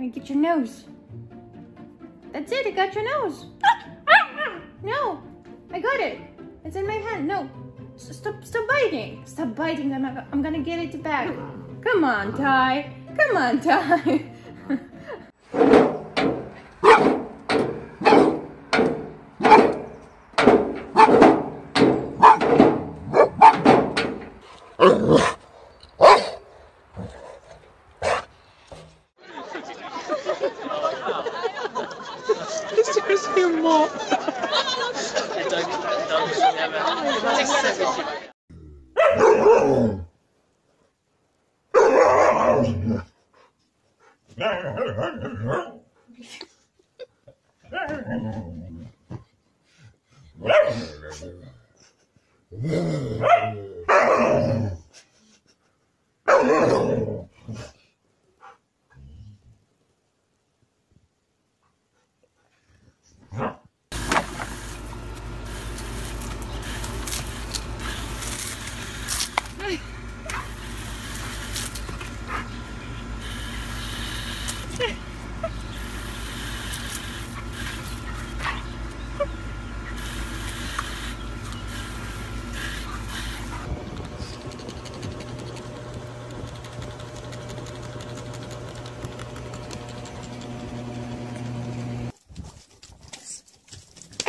Gonna get your nose. That's it, I got your nose. No, I got it. It's in my hand. No, stop biting. Stop biting. I'm gonna get it back. Come on, Ty. Come on, Ty.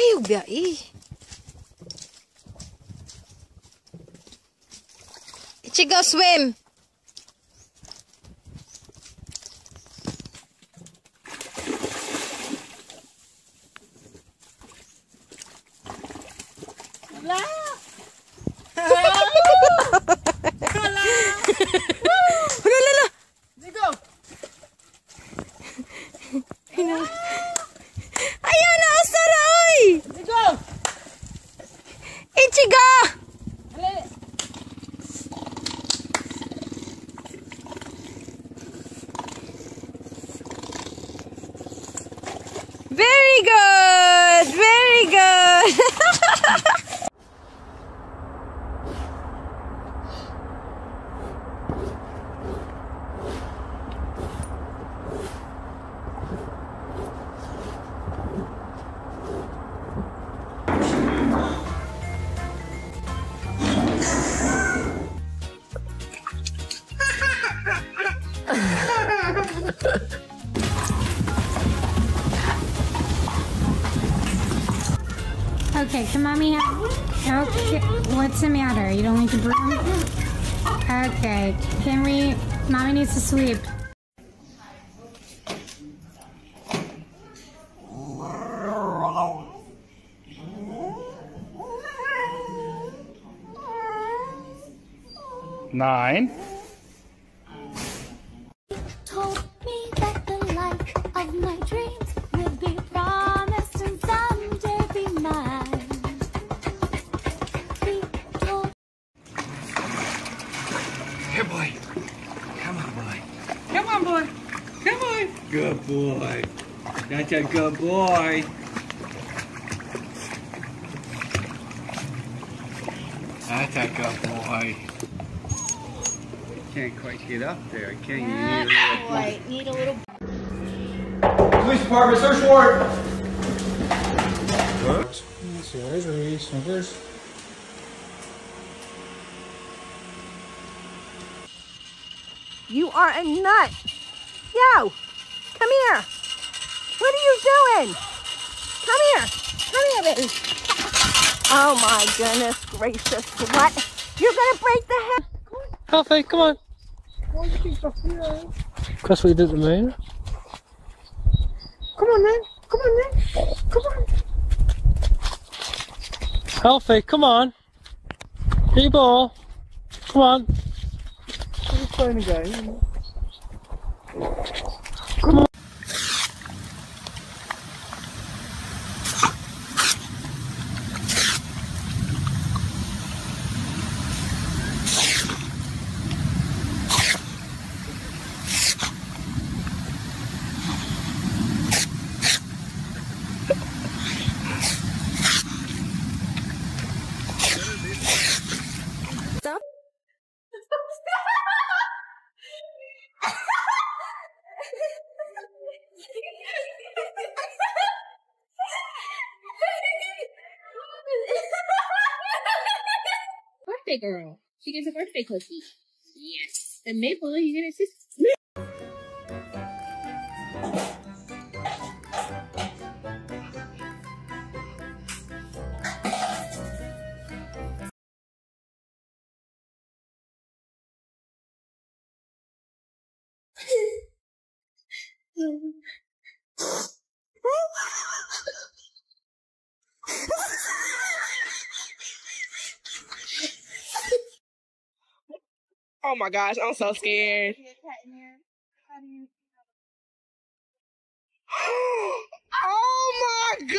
Ayaw ba eh. Let's go swim. Wala. Wala. Wala. Let's go. Ayaw na usaroy. Let's go. Ichiga. Very good. Very good. Okay, can mommy have... Okay, what's the matter? You don't like the broom? Okay, can we... Mommy needs to sweep. Nine. Told me that the life of my dreams would be promised and someday be mine. He told Here, boy. Come on, boy. Come on, boy. Come on. Good boy. That's a good boy. That's a good boy. Can't quite get up there, can you? Need a little. Police department, search warrant. Let's see, there's Reese. Snickers. You are a nut. Yo, come here. What are you doing? Come here. Come here, baby. Oh my goodness gracious. What? You're gonna break the head. Alfie, come on. That's what you did to me. Come on, then. Come on, then. Come on. Alfie, come on. Get your ball. Come on. I'm just playing a game. Come on. Stop. birthday girl. She gets a birthday cookie. Yes. And Maple, you get a sister. Oh my gosh, I'm so scared. Oh my god!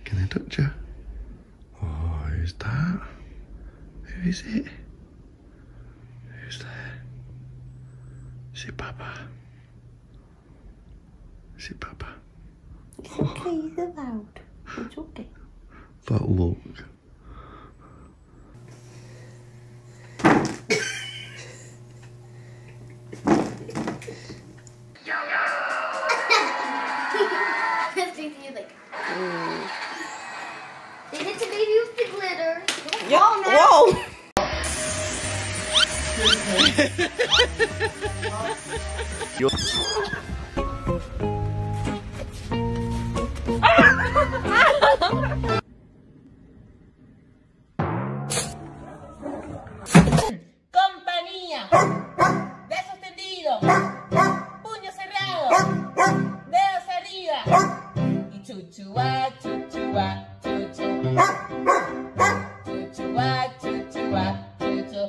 Can I touch you? Oh, who's that? Who is it? Who's there? Is it Papa? Is it Papa? It's okay, he's allowed. It's okay. That look. They did to baby with the glitter. Yep. Oh, no. Compañía. Besos tendidos. Puño cerrado. Dedos arriba. Y chuchua, chuchua, chuchu. Chuchua, chuchua, chuchu.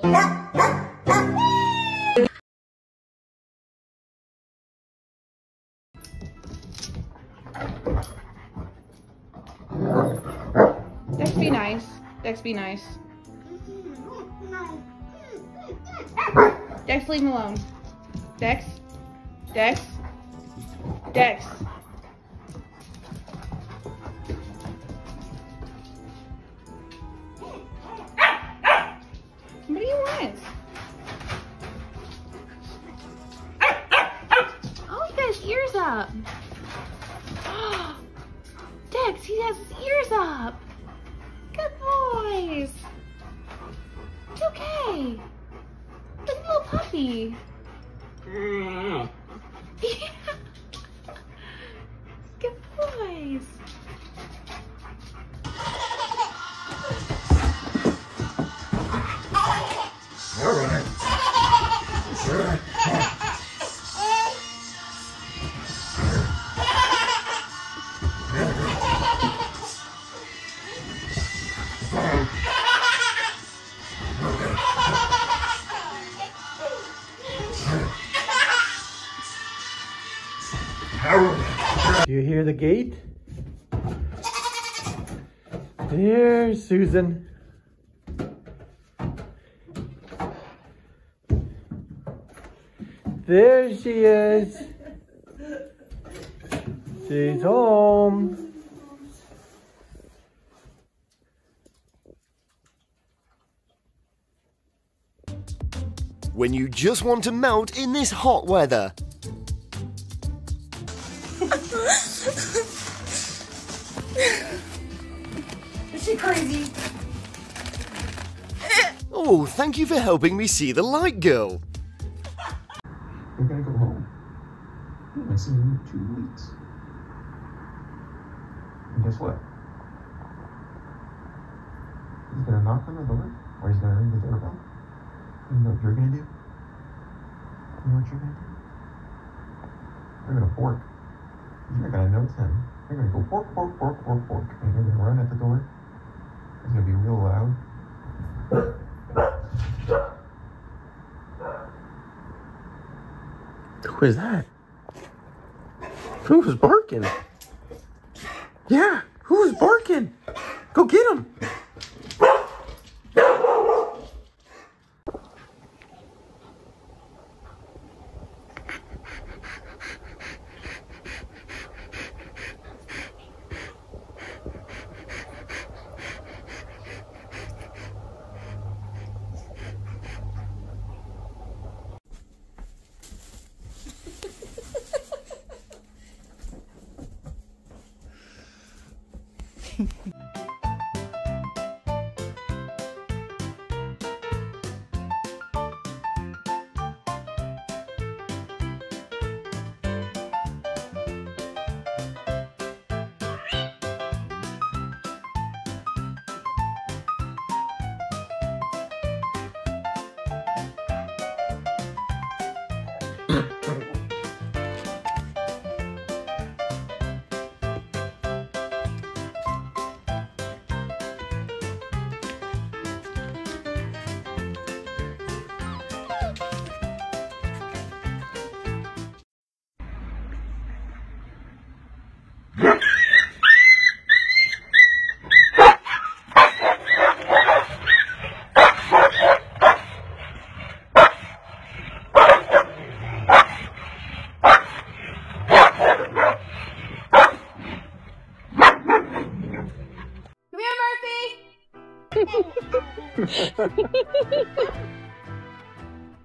Dex, be nice. Dex, be nice. Dex, leave him alone. Dex. Dex. Dex. What do you want? Oh, he got his ears up. Dex, he has his ears up. Good boys. It's okay. Look at the little puppy. Yeah. Good boys. Do you hear the gate? There's Susan. There she is. She's home. When you just want to melt in this hot weather. Is she crazy? Oh, thank you for helping me see the light, girl. We're gonna go home. I haven't seen you in 2 weeks. And guess what? He's gonna knock on the door, or he's gonna ring the doorbell. You know what you're gonna do? You know what you're gonna do? You're gonna bork. You're gonna notice him. You're gonna go bork, bork, bork, bork, bork. And you're gonna run at the door. It's gonna be real loud. Who is that? Who was barking? Yeah, who was barking? Go get him.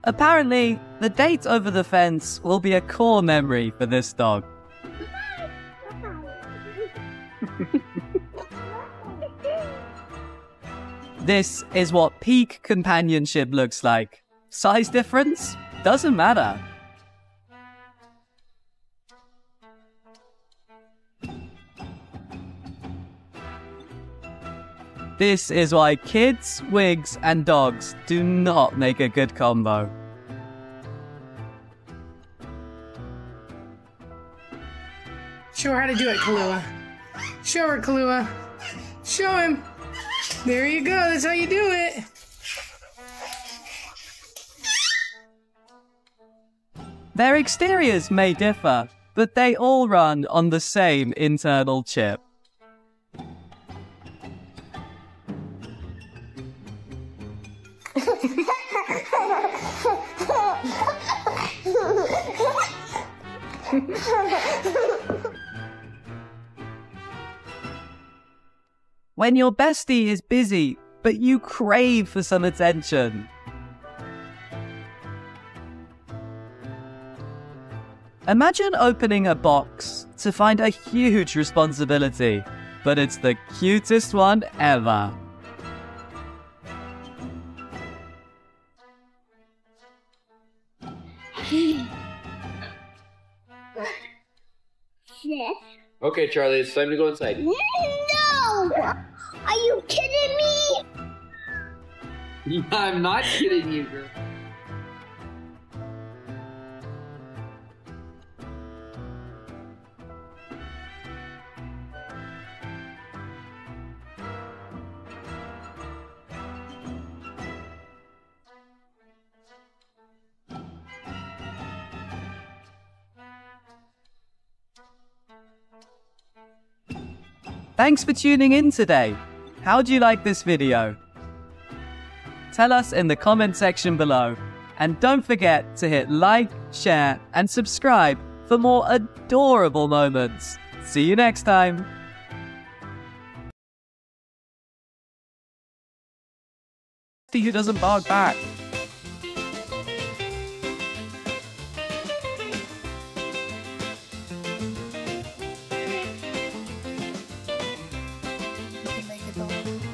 Apparently, the date over the fence will be a core memory for this dog. This is what peak companionship looks like. Size difference? Doesn't matter. This is why kids, wigs, and dogs do not make a good combo. Show her how to do it, Kahlua. Show her, Kahlua. Show him. There you go. That's how you do it. Their exteriors may differ, but they all run on the same internal chip. When your bestie is busy, but you crave for some attention. Imagine opening a box to find a huge responsibility, but it's the cutest one ever. Okay, Charlie, it's time to go inside. No! Are you kidding me? I'm not kidding you, girl. Thanks for tuning in today. How'd you like this video? Tell us in the comment section below. And don't forget to hit like, share, and subscribe for more adorable moments. See you next time. Who doesn't bark back?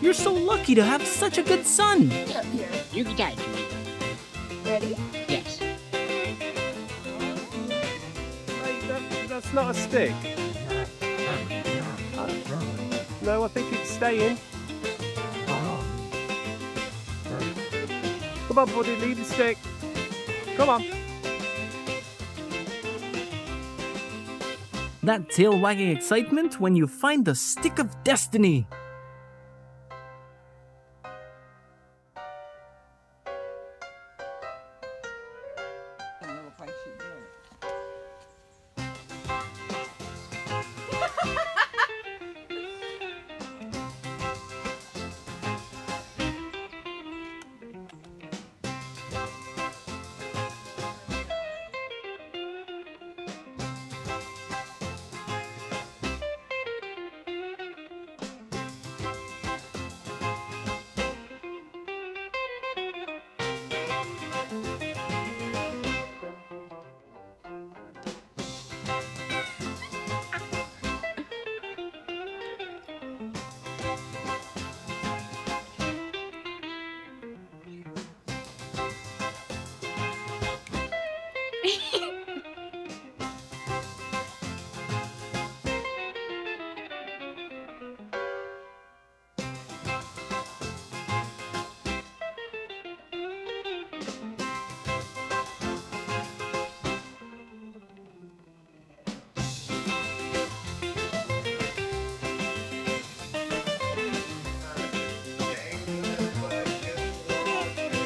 You're so lucky to have such a good son. You can touch me. Ready? Yes. That's not a stick. No, I think it's staying. Come on, buddy, leave the stick. Come on. That tail-wagging excitement when you find the stick of destiny.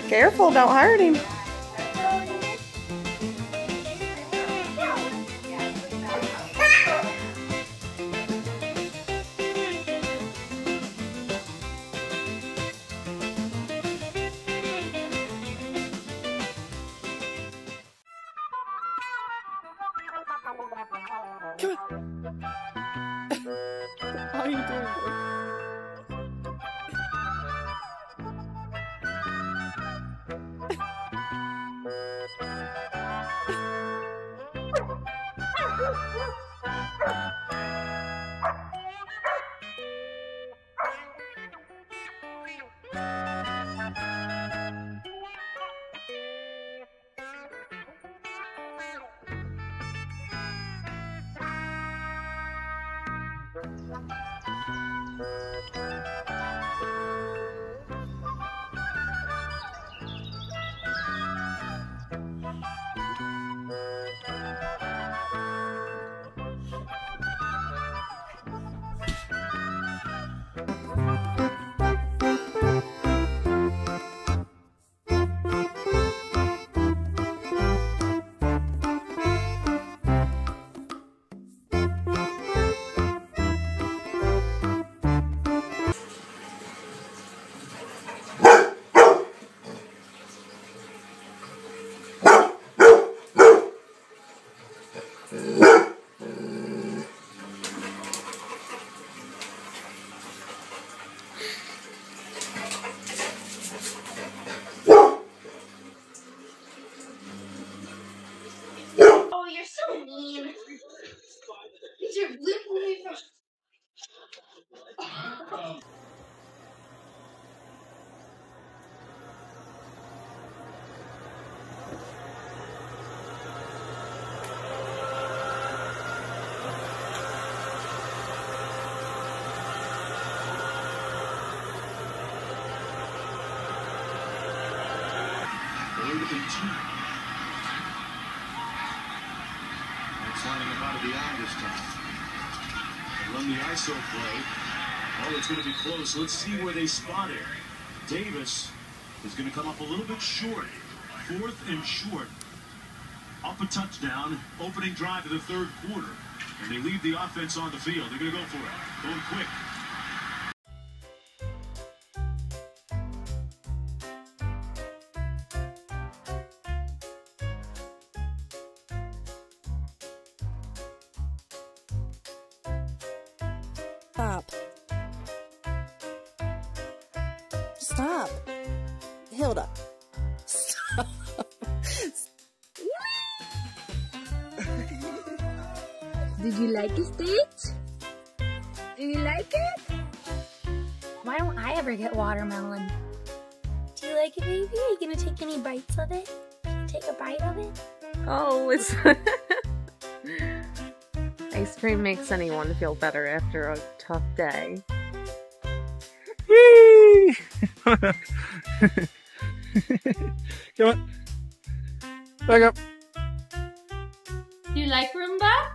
Careful, don't hurt him. How are you doing, Oh, you're so mean. You're literally from. Flying them out of the eye this time. They run the ISO play. Oh, it's going to be close. Let's see where they spot it. Davis is going to come up a little bit short. 4th and short. Up a touchdown. Opening drive of the third quarter. And they leave the offense on the field. They're going to go for it. Going quick. Stop. Stop. Hilda. Stop. Did you like it, Stitch? Did you like it? Why don't I ever get watermelon? Do you like it, baby? Are you gonna take any bites of it? Take a bite of it? Oh, it's ice cream makes anyone feel better after a tough day. Come on. Back up. Do you like Roomba?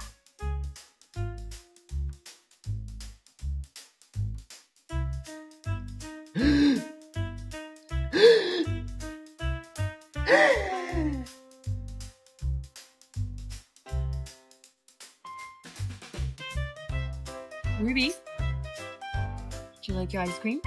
Ruby, do you like your ice cream?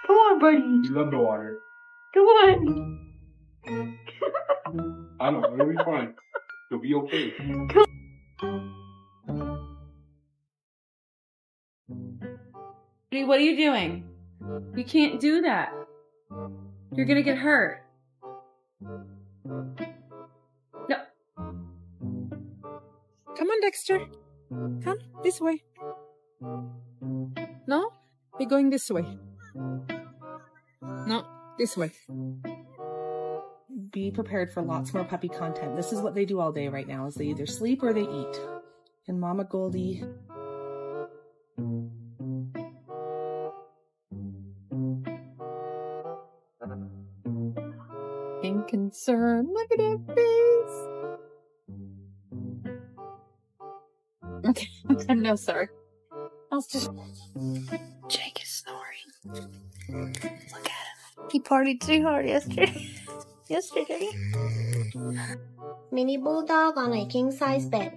Come on, buddy. You love the water. Come on. I know, it'll be fine. You'll be okay. What are you doing? You can't do that. You're gonna get hurt. No. Come on, Dexter. Come this way. No? We're going this way. No, this way. Be prepared for lots more puppy content. This is what they do all day right now, is they either sleep or they eat. And Mama Goldie... in concern. Look at that face. Okay, no, sorry. I was just... Jake is snoring. Look at him. He partied too hard yesterday. Mini bulldog on a king-size bed.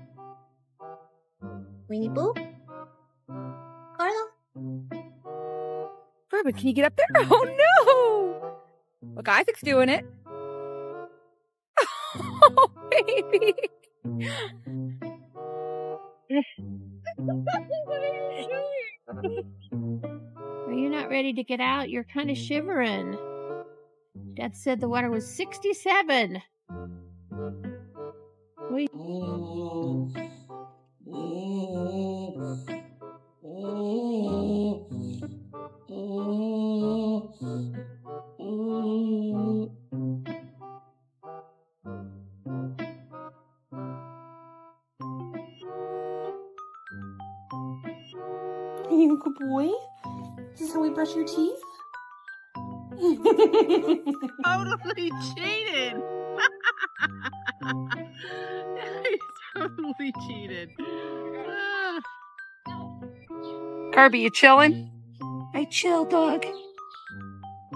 Winnie Pooh? Carlo? Robin, can you get up there? Oh no! Look, Isaac's doing it. Oh, baby. Are you not ready to get out? You're kind of shivering. Dad said the water was 67. Wait. Are you a good boy? Is this how we brush your teeth? Totally cheated. He totally cheated. Kirby, you chilling? Hey, chill, dog.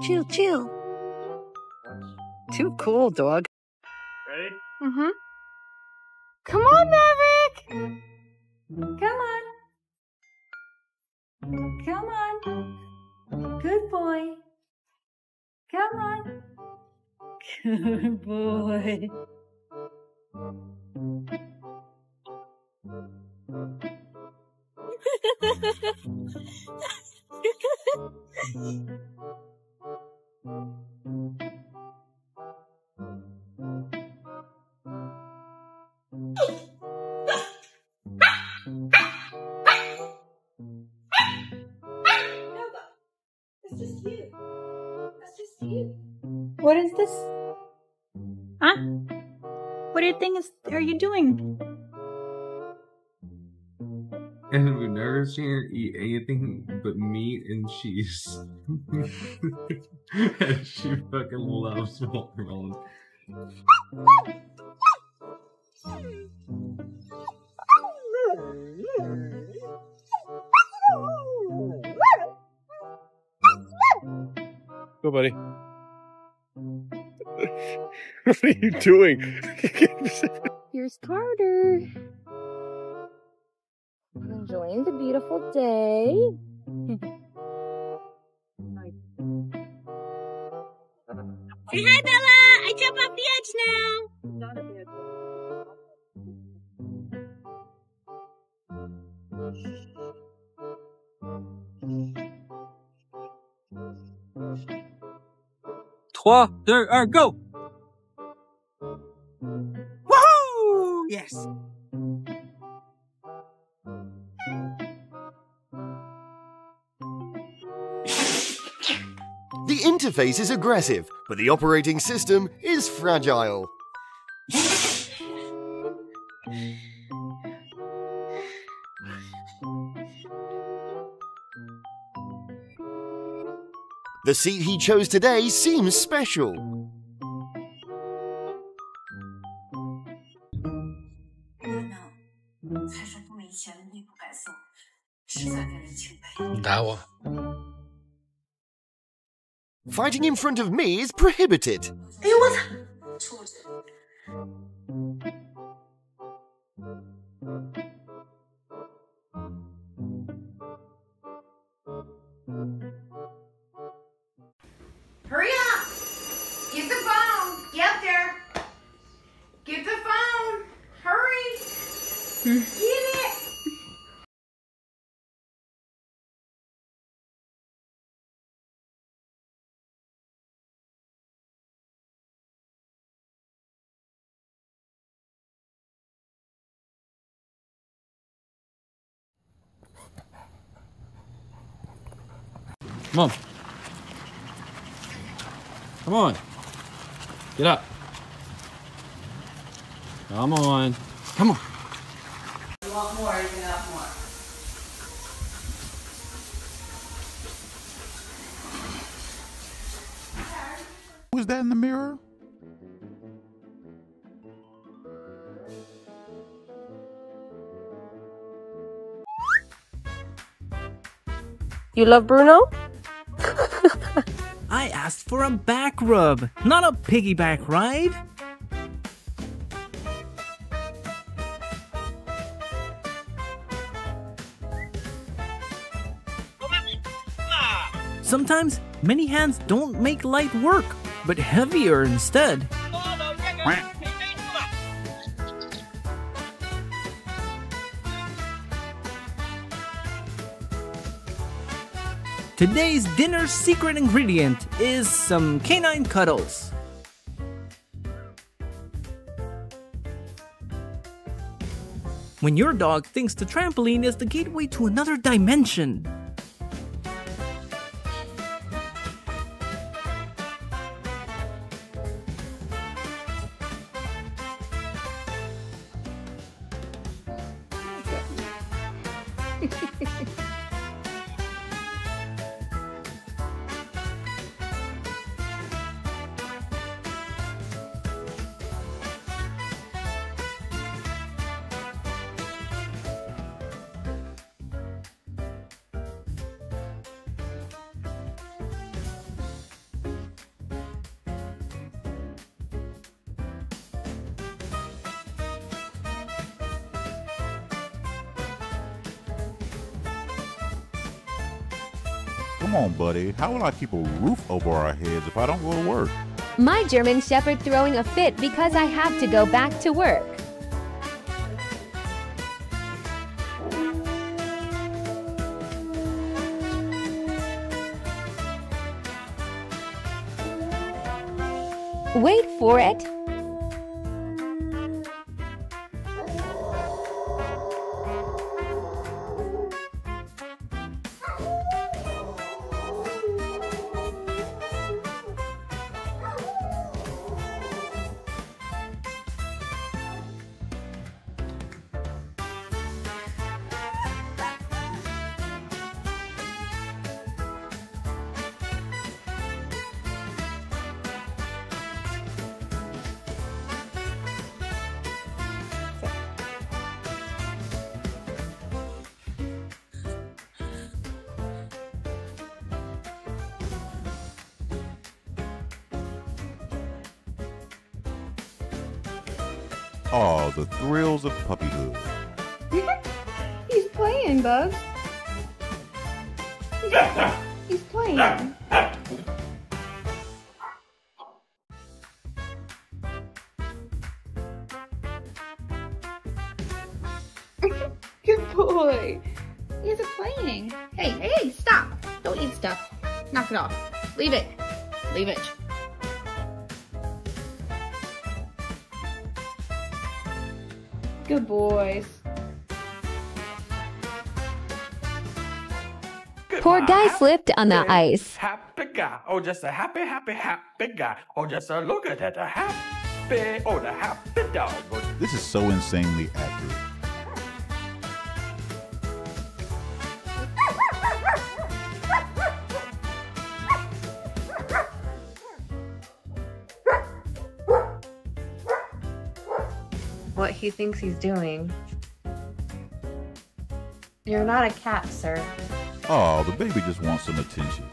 Chill. Too cool, dog. Ready? Mm-hmm. Come on, Maverick. Come on. Good boy. Come on. Good boy. What is this? Huh? What are you doing? And we've never seen her eat anything but meat and cheese. And she fucking loves watermelon. Go, buddy. What are you doing? Here's Carter. Enjoying the beautiful day. Say hi, Bella. I jump off the edge now. Trois, deux, un, go! Woohoo! Yes. The interface is aggressive, but the operating system is fragile. The seat he chose today seems special. Fighting in front of me is prohibited. Hurry up! Get the phone! Get up there! Get the phone! Hurry! Get it! Come on. Come on. Get up. Come on. Come on. You want more, you can have more. Who's that in the mirror? You love Bruno? I asked for a back rub, not a piggyback ride. Sometimes many hands don't make light work, but heavier instead. Today's dinner's secret ingredient is some canine cuddles. When your dog thinks the trampoline is the gateway to another dimension. Come on, buddy. How will I keep a roof over our heads if I don't go to work? My German Shepherd throwing a fit because I have to go back to work. Wait for it. Oh, the thrills of puppyhood. He's playing, Bugs. He's playing. Good boy. He isn't playing. Hey, stop. Don't eat stuff. Knock it off. Leave it. Leave it. Good boys. Poor guy slipped on the ice. Happy guy. Oh, just a happy guy. Oh, just a look at that. A happy, oh, the happy dog. This is so insanely accurate. What he thinks he's doing. You're not a cat, sir. Oh, the baby just wants some attention.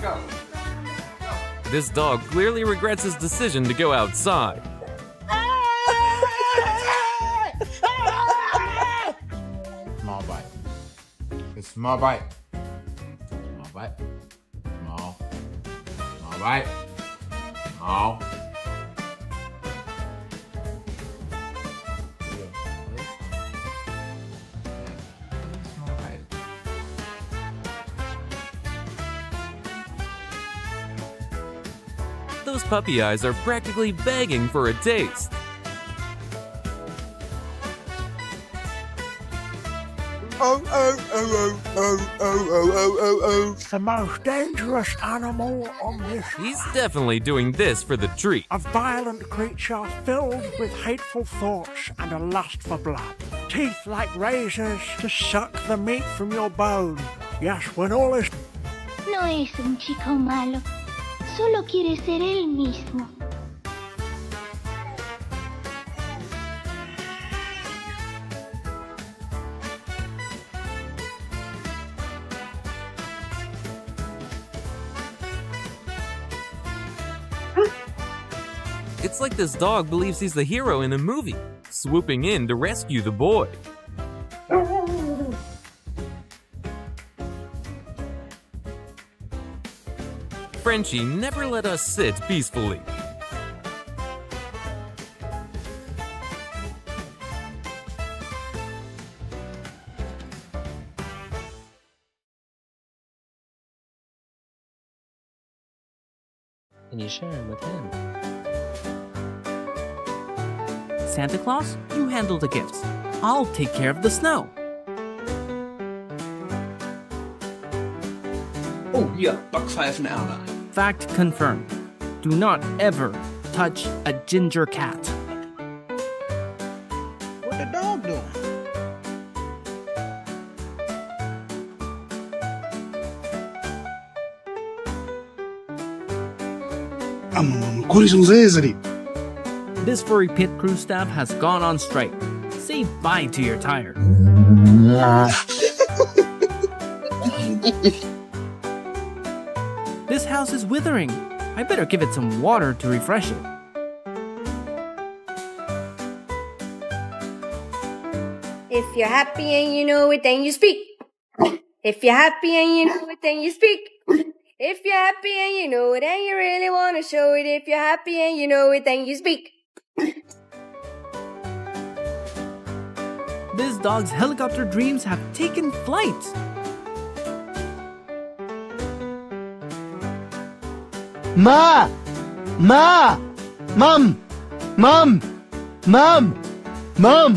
Go. This dog clearly regrets his decision to go outside. Small bite. It's small bite. Small bite. Small. Small bite. Small. Those puppy eyes are practically begging for a taste. It's the most dangerous animal on this. He's definitely doing this for the treat. A violent creature filled with hateful thoughts and a lust for blood. Teeth like razors to suck the meat from your bone. Yes, when all is... No es un chico malo, solo quiere ser él mismo. It's like this dog believes he's the hero in a movie, swooping in to rescue the boy. Frenchie never let us sit peacefully. And you share him with him. Santa Claus, you handle the gifts. I'll take care of the snow. Oh, yeah, $1.50 an hour. Fact confirmed. Do not ever touch a ginger cat. What the dog doing? Quali sono Cesari? This furry pit crew staff has gone on strike. Say bye to your tire. This house is withering. I better give it some water to refresh it. If you're happy and you know it, then you speak. If you're happy and you know it, then you speak. If you're happy and you know it and you really want to show it. If you're happy and you know it, then you speak. This dog's helicopter dreams have taken flight. Ma! Ma! Mum! Mum! Mum! Mum!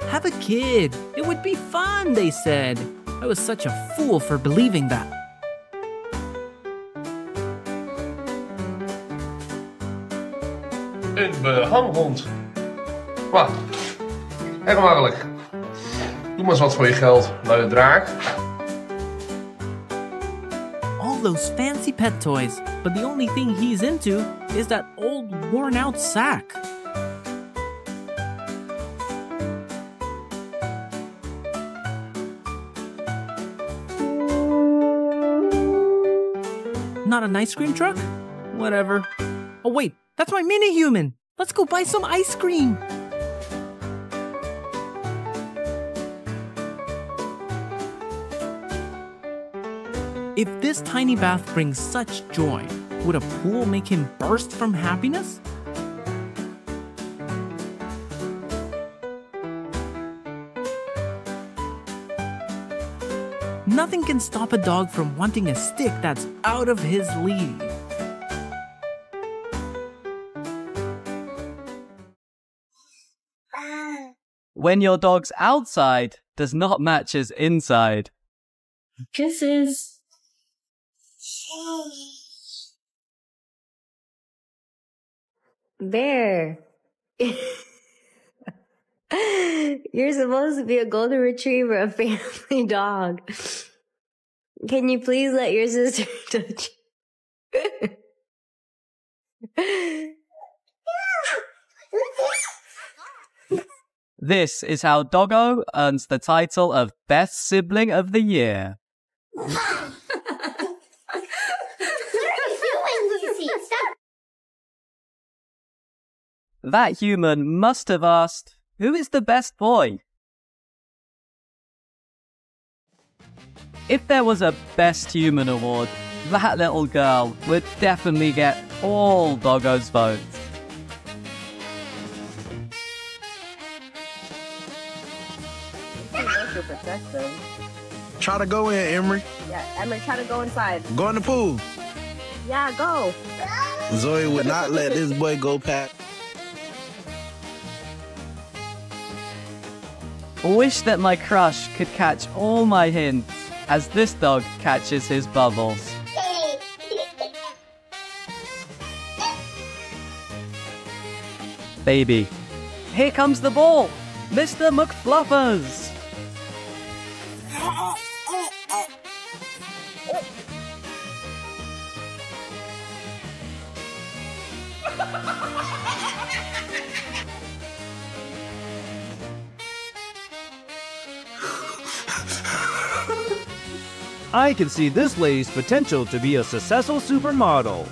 Have a kid. It would be fun, they said. I was such a fool for believing that. Een behanghond. Wat? Erg makkelijk. Doe maar eens wat voor je geld, luie draak. All those fancy pet toys, but the only thing he's into is that old worn-out sack. Not an ice cream truck? Whatever. Oh wait, that's my mini-human! Let's go buy some ice cream! If this tiny bath brings such joy, would a pool make him burst from happiness? Nothing can stop a dog from wanting a stick that's out of his league. When your dog's outside does not match his inside. Kisses. Bear. You're supposed to be a golden retriever, a family dog. Can you please let your sister touch you? This is how Doggo earns the title of Best Sibling of the Year. That human must have asked, who is the best boy? If there was a Best Human award, that little girl would definitely get all Doggo's votes. Try to go in, Emery. Yeah, Emery, try to go inside. Go in the pool. Yeah, go. Zoe would not let this boy go past. Wish that my crush could catch all my hints as this dog catches his bubbles. Baby. Here comes the ball! Mr. McFluffers! I can see this lady's potential to be a successful supermodel.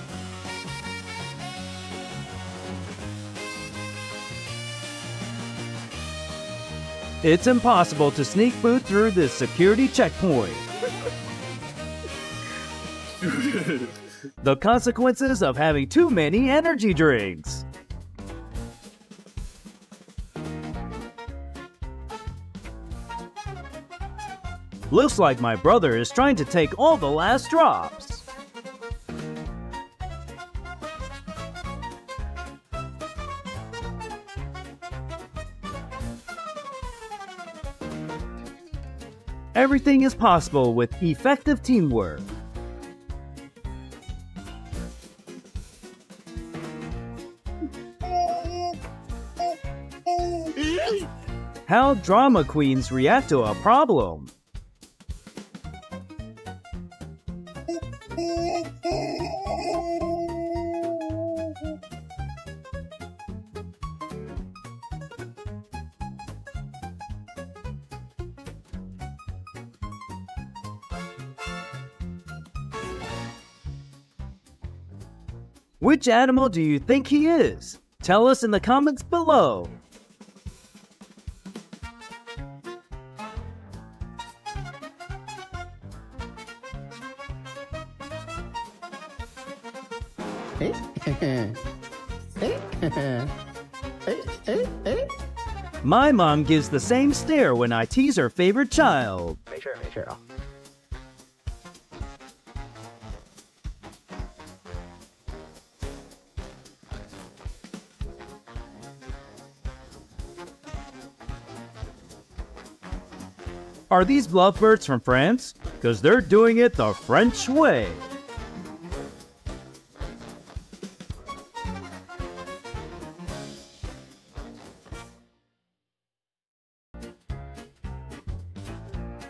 It's impossible to sneak food through this security checkpoint. The consequences of having too many energy drinks. Looks like my brother is trying to take all the last drops. Everything is possible with effective teamwork. How drama queens react to a problem. Which animal do you think he is? Tell us in the comments below. My mom gives the same stare when I tease her favorite child. Make sure. Are these lovebirds from France? Because they're doing it the French way.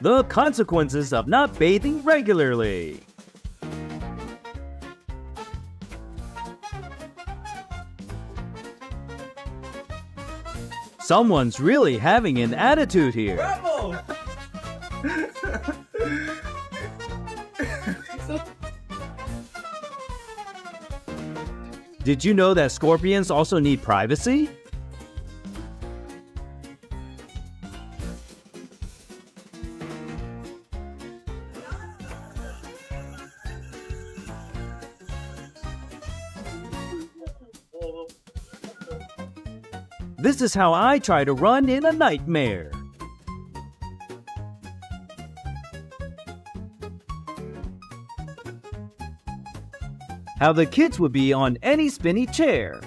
The consequences of not bathing regularly. Someone's really having an attitude here. Bravo! Did you know that scorpions also need privacy? This is how I try to run in a nightmare. How the kids would be on any spinny chair.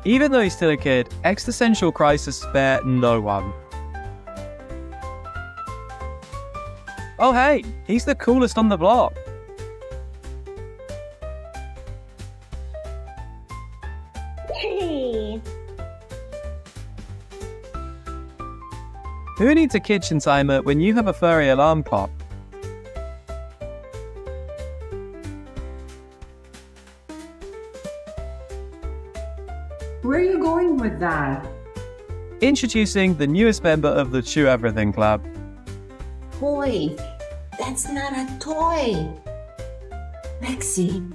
Even though he's still a kid, existential crises spare no one. Oh hey, he's the coolest on the block. Hey. Who needs a kitchen timer when you have a furry alarm clock? Where are you going with that? Introducing the newest member of the Chew Everything Club. Toy. That's not a toy. Maxine.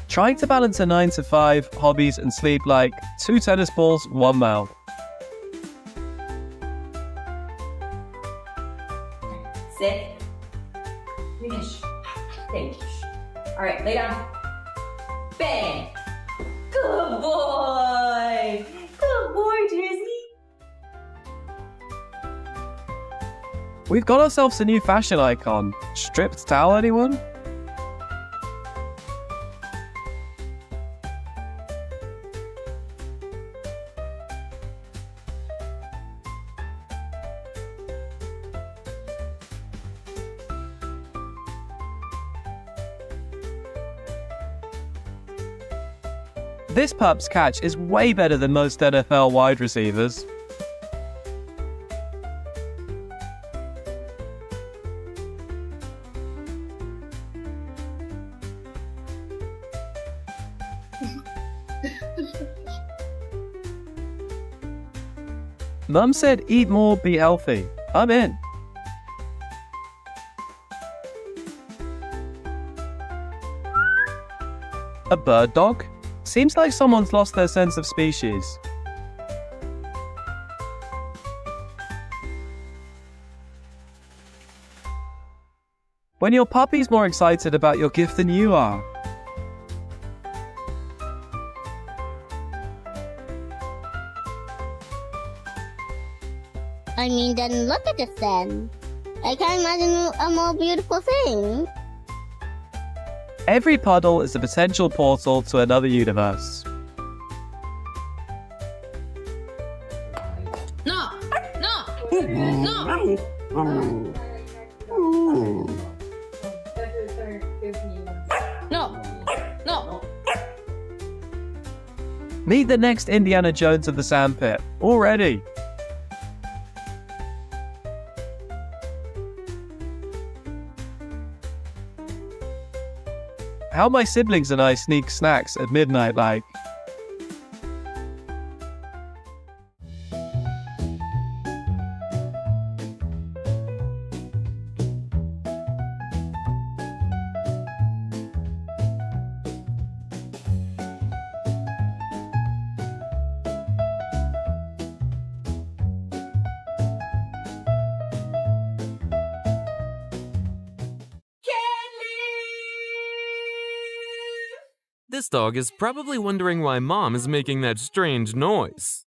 Trying to balance a 9 to 5, hobbies and sleep like 2 tennis balls, 1 mouth. Sit. Finish. Finish. All right, lay down. Bang. Good boy. Good boy, Drizzy. We've got ourselves a new fashion icon. Stripped towel, anyone? This pup's catch is way better than most NFL wide receivers. Mum said eat more, be healthy. I'm in. A bird dog? Seems like someone's lost their sense of species. When your puppy's more excited about your gift than you are. I mean, then look at this then. I can't imagine a more beautiful thing. Every puddle is a potential portal to another universe. No! No! No! No! No! Meet the next Indiana Jones of the sandpit. Already. How my siblings and I sneak snacks at midnight like. This dog is probably wondering why Mom is making that strange noise.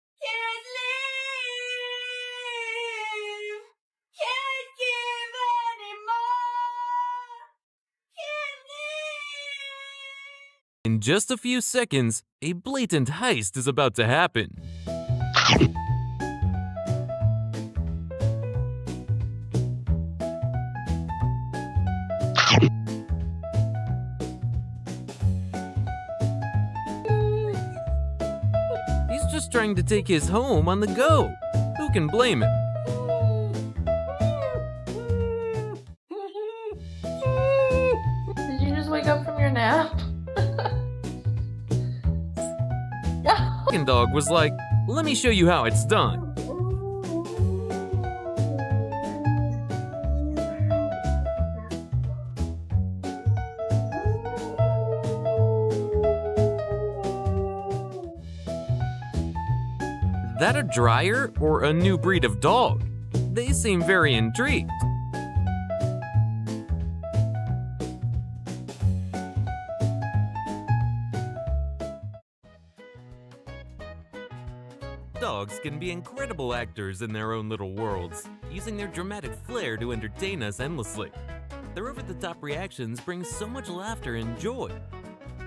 In just a few seconds, a blatant heist is about to happen. He's just trying to take his home on the go. Who can blame him? Did you just wake up from your nap? Second dog was like, let me show you how it's done. That a dryer or a new breed of dog? They seem very intrigued. Dogs can be incredible actors in their own little worlds, using their dramatic flair to entertain us endlessly. Their over-the-top reactions bring so much laughter and joy.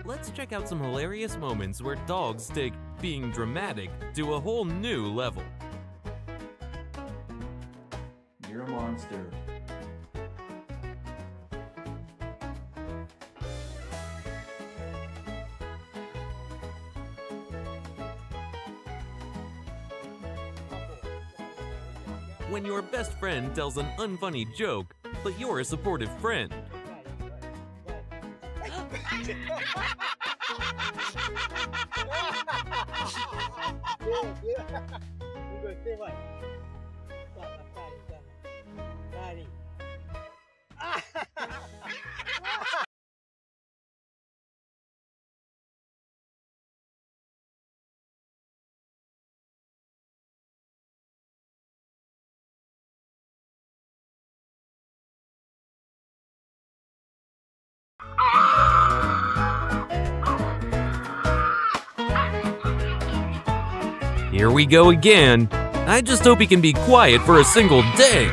Let's check out some hilarious moments where dogs take being dramatic to a whole new level. You're a monster. When your best friend tells an unfunny joke, but you're a supportive friend. Here we go again. I just hope he can be quiet for a single day.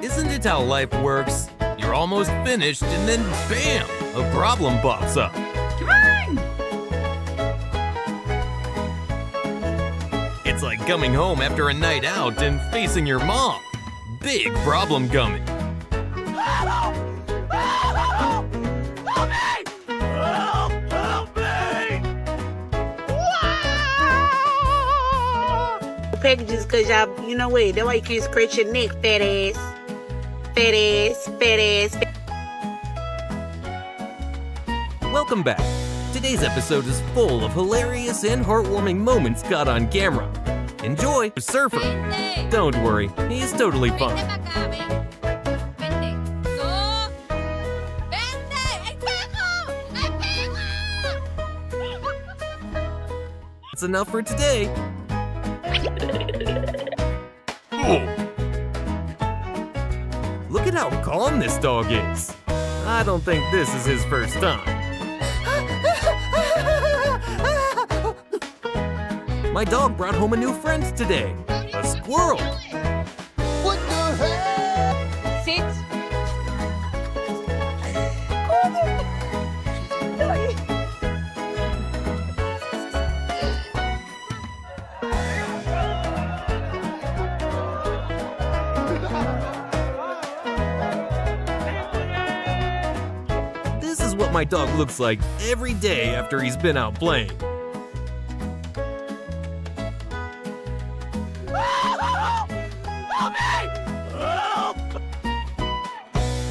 Isn't it how life works? You're almost finished and then bam, a problem pops up. It's like coming home after a night out and facing your mom. Big problem coming. Packages because y'all, you know what? That's why you can't scratch your neck, fat ass. Fat ass, fat ass. Welcome back. Today's episode is full of hilarious and heartwarming moments caught on camera. Enjoy, Surfer. Don't worry, he's totally fine. That's enough for today. Look at how calm this dog is. I don't think this is his first time. My dog brought home a new friend today, a squirrel. What the heck? Sit. This is what my dog looks like every day after he's been out playing.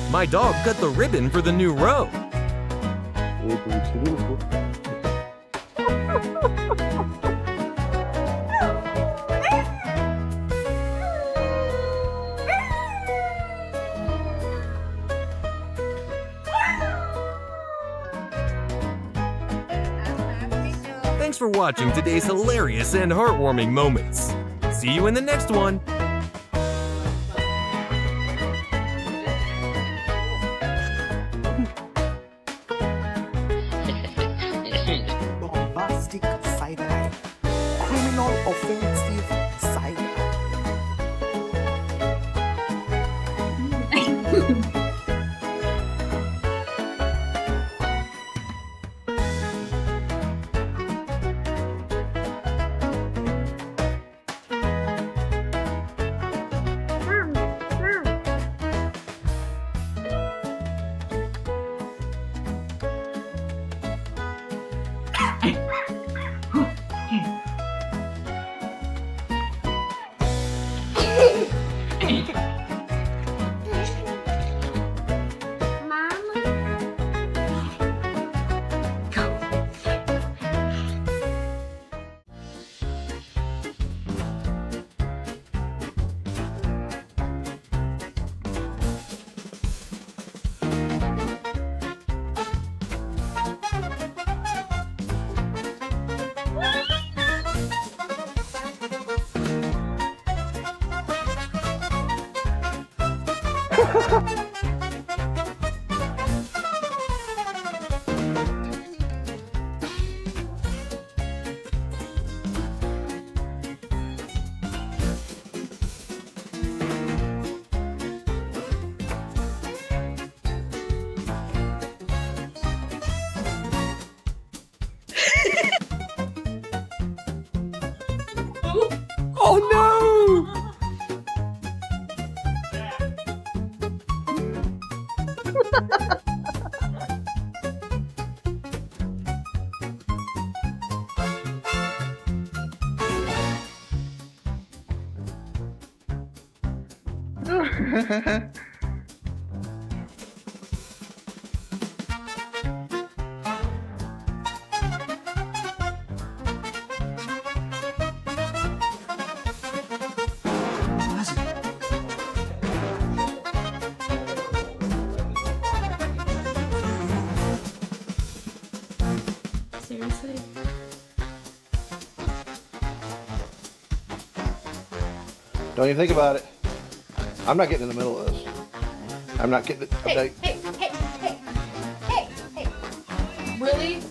My dog cut the ribbon for the new row. Thanks for watching today's hilarious and heartwarming moments. See you in the next one. Bombastic side-eye. Criminal offensive side-eye. Oh no! Seriously? Don't even think about it. I'm not getting in the middle of this. I'm not getting it. Hey, hey, hey, hey, hey, hey. Really?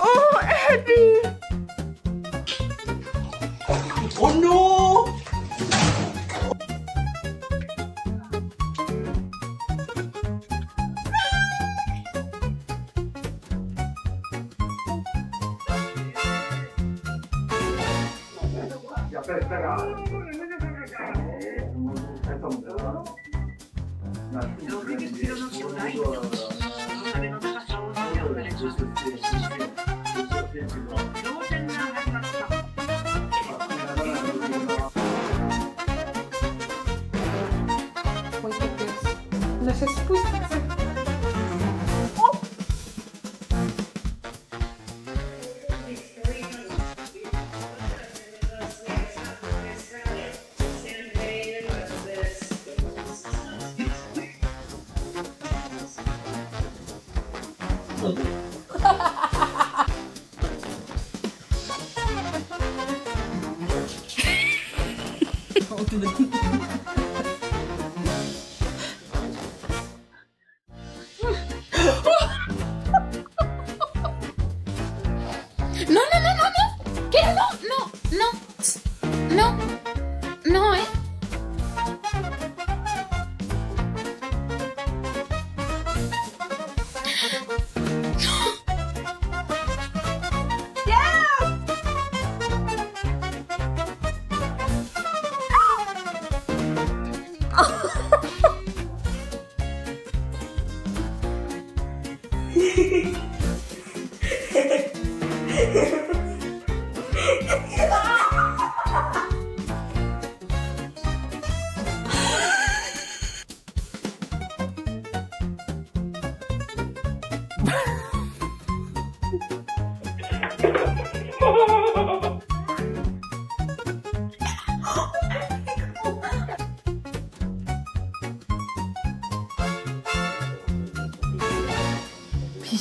Oh, Eddie! Oh no! Las espuelas. No, no, no, no, no. ¿Qué? No, no, no. No. No,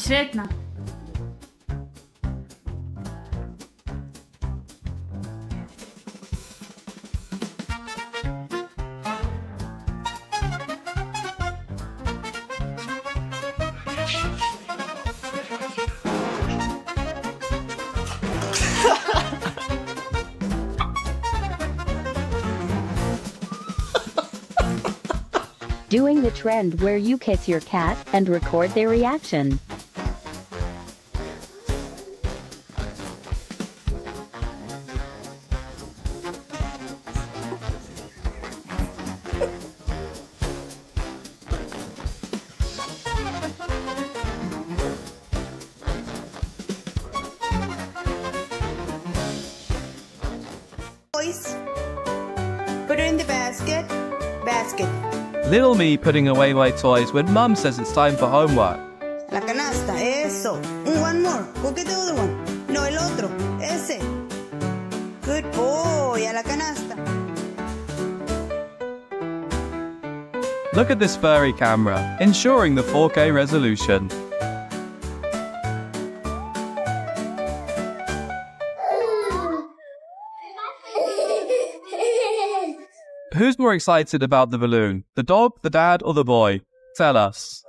Świetna. Doing the trend where you kiss your cat and record their reaction. Boys, put it in the basket. Basket. Little me putting away my toys when Mum says it's time for homework. La canasta, eso. One more. Go get the other one. No, el otro. Ese. Good boy. A la canasta. Look at this furry camera, ensuring the 4K resolution. Who's more excited about the balloon? The dog, the dad, or the boy? Tell us.